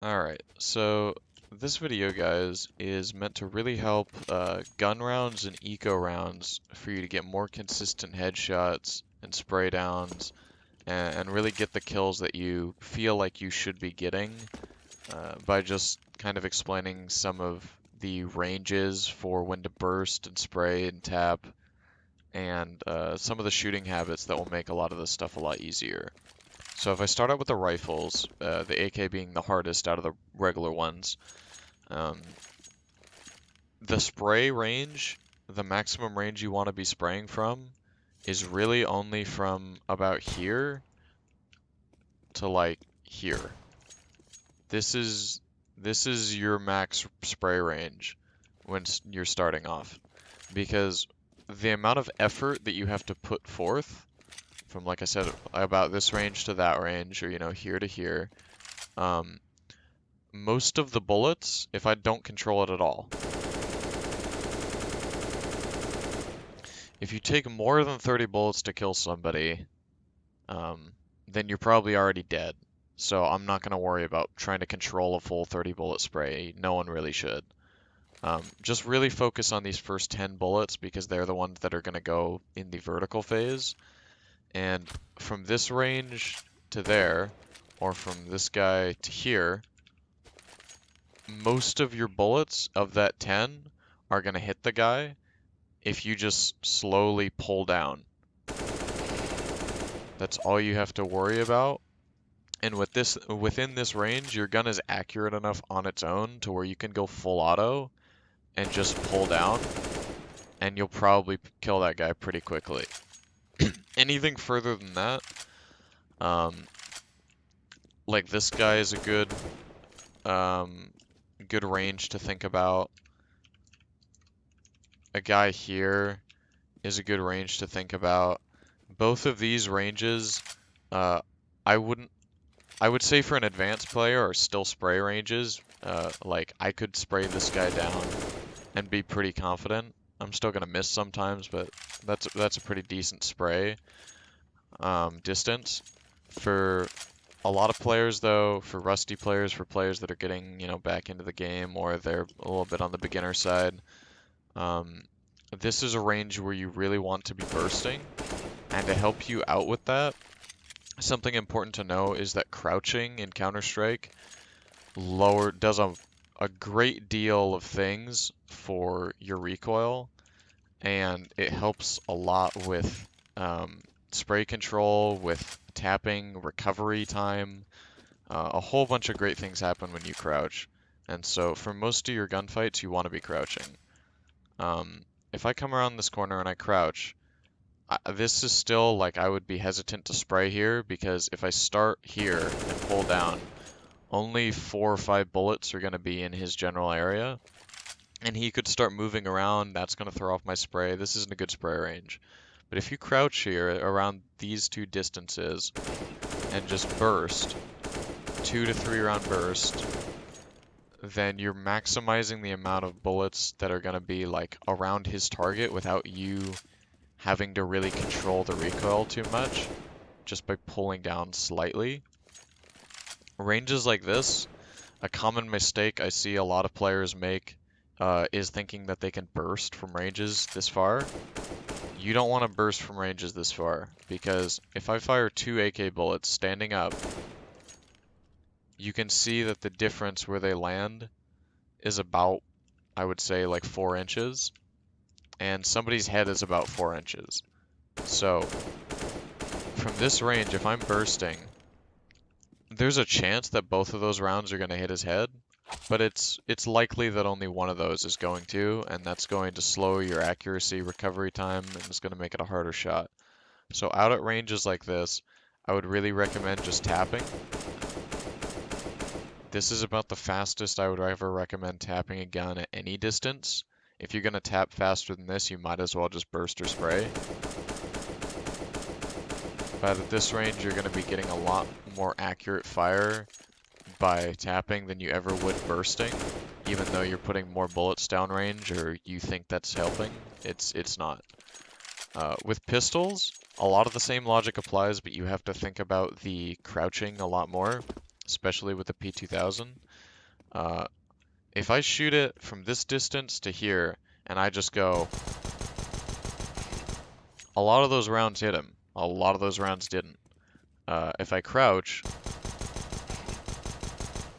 Alright, so this video, guys, is meant to really help gun rounds and eco rounds for you to get more consistent headshots and spray downs and really get the kills that you feel like you should be getting by just kind of explaining some of the ranges for when to burst and spray and tap and some of the shooting habits that will make a lot of this stuff a lot easier. So if I start out with the rifles, the AK being the hardest out of the regular ones, um, the spray range, the maximum range you want to be spraying from, is really only from about here to like here. This is your max spray range when you're starting off, because the amount of effort that you have to put forth from, like I said, about this range to that range, or here to here, um, most of the bullets, if I don't control it at all, if you take more than 30 bullets to kill somebody, then you're probably already dead. So I'm not going to worry about trying to control a full 30 bullet spray. No one really should. Just really focus on these first 10 bullets because they're the ones that are going to go in the vertical phase. And from this range to there, or from this guy to here, most of your bullets of that 10 are going to hit the guy if you just slowly pull down. That's all you have to worry about. And within this range, your gun is accurate enough on its own to where you can go full auto and just pull down, and you'll probably kill that guy pretty quickly. Anything further than that, like this guy is a good range to think about. A guy here is a good range to think about. Both of these ranges, I would say for an advanced player are still spray ranges. Like I could spray this guy down and be pretty confident. I'm still gonna miss sometimes, but that's a pretty decent spray distance. For a lot of players though, for rusty players, for players that are getting, back into the game or they're a little bit on the beginner side, this is a range where you really want to be bursting. And to help you out with that, something important to know is that crouching in Counter-Strike does a great deal of things for your recoil, and it helps a lot with spray control, with tapping, recovery time. A whole bunch of great things happen when you crouch. And so for most of your gunfights, you want to be crouching. If I come around this corner and I crouch, this is still like I would be hesitant to spray here because if I start here and pull down, only 4 or 5 bullets are going to be in his general area. And he could start moving around, that's going to throw off my spray. This isn't a good spray range. But if you crouch here around these two distances and just burst, 2 to 3 round burst, then you're maximizing the amount of bullets that are going to be like around his target without you having to really control the recoil too much, just by pulling down slightly. Ranges like this, a common mistake I see a lot of players make is thinking that they can burst from ranges this far. You don't want to burst from ranges this far, because if I fire 2 AK bullets standing up, you can see that the difference where they land is about, I would say, like 4 inches, and somebody's head is about 4 inches. So, from this range, if I'm bursting, there's a chance that both of those rounds are going to hit his head, but it's likely that only one of those is going to, and that's going to slow your accuracy, recovery time, and it's going to make it a harder shot. So out at ranges like this, I would really recommend just tapping. This is about the fastest I would ever recommend tapping a gun at any distance. If you're going to tap faster than this, you might as well just burst or spray. But at this range, you're going to be getting a lot more accurate fire by tapping than you ever would bursting, even though you're putting more bullets downrange or you think that's helping. It's not. With pistols, a lot of the same logic applies, but you have to think about the crouching a lot more, especially with the P2000. Uh, if I shoot it from this distance to here, and I just go, a lot of those rounds hit him. A lot of those rounds didn't. If I crouch,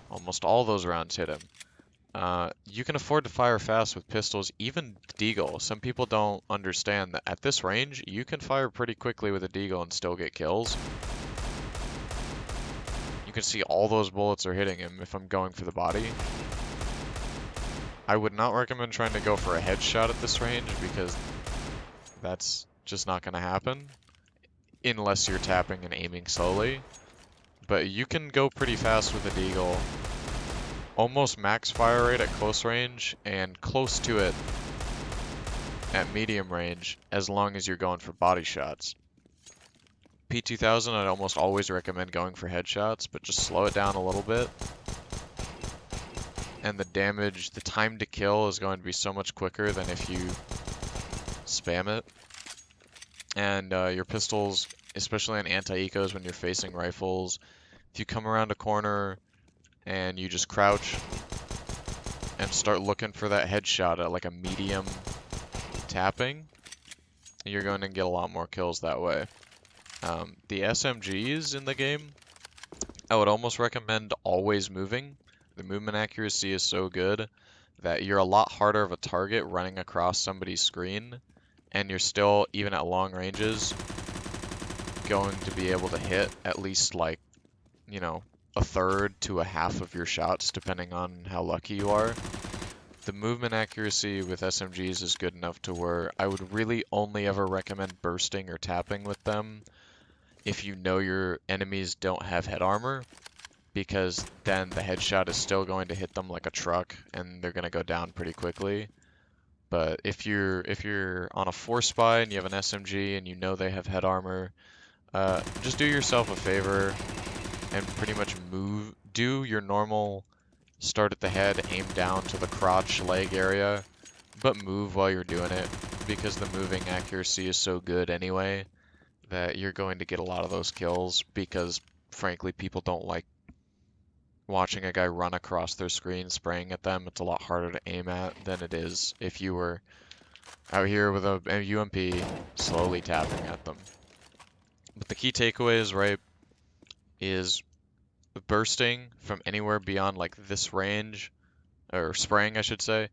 almost all those rounds hit him. You can afford to fire fast with pistols, even Deagle. Some people don't understand that at this range, you can fire pretty quickly with a Deagle and still get kills. You can see all those bullets are hitting him if I'm going for the body. I would not recommend trying to go for a headshot at this range because that's just not going to happen unless you're tapping and aiming slowly. But you can go pretty fast with a Deagle. Almost max fire rate at close range and close to it at medium range as long as you're going for body shots. P2000 I'd almost always recommend going for headshots, but just slow it down a little bit. And the damage, the time to kill is going to be so much quicker than if you spam it. And your pistols, especially on anti-ecos when you're facing rifles, if you come around a corner and you just crouch and start looking for that headshot at like a medium tapping, you're going to get a lot more kills that way. The SMGs in the game, I would almost recommend always moving. The movement accuracy is so good that you're a lot harder of a target running across somebody's screen, and you're still, even at long ranges, going to be able to hit at least like, you know, a third to a half of your shots, depending on how lucky you are. The movement accuracy with SMGs is good enough to where I would really only ever recommend bursting or tapping with them if you know your enemies don't have head armor, because then the headshot is still going to hit them like a truck and they're going to go down pretty quickly. But if you're on a 4-spy and you have an SMG and you know they have head armor, just do yourself a favor and pretty much do your normal start at the head, aim down to the crotch leg area, but move while you're doing it, because the moving accuracy is so good anyway that you're going to get a lot of those kills, because frankly people don't like watching a guy run across their screen spraying at them. It's a lot harder to aim at than it is if you were out here with a UMP slowly tapping at them. But the key takeaways, right, is bursting from anywhere beyond like this range, or spraying I should say,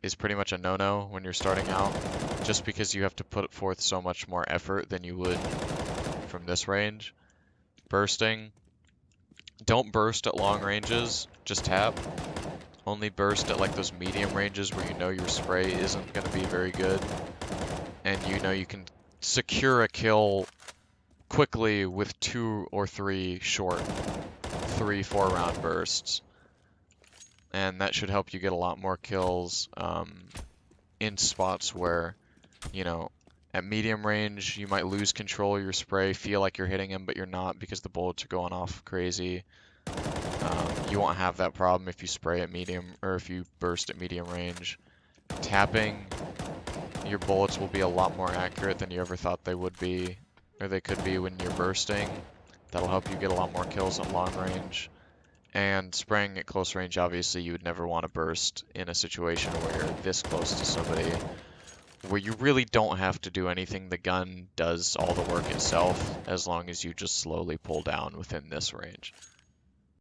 is pretty much a no-no when you're starting out, just because you have to put forth so much more effort than you would from this range. Bursting, don't burst at long ranges, just tap. Only burst at like those medium ranges where you know your spray isn't going to be very good, and you know you can secure a kill quickly with 2 or 3 short 3-4 round bursts. And that should help you get a lot more kills in spots where, you know, at medium range you might lose control of your spray, feel like you're hitting him but you're not because the bullets are going off crazy. You won't have that problem if you spray at medium, or if you burst at medium range. Tapping, your bullets will be a lot more accurate than you ever thought they would be, or they could be when you're bursting. That'll help you get a lot more kills at long range. And spraying at close range, obviously you would never want to burst in a situation where you're this close to somebody, where you really don't have to do anything. The gun does all the work itself as long as you just slowly pull down within this range.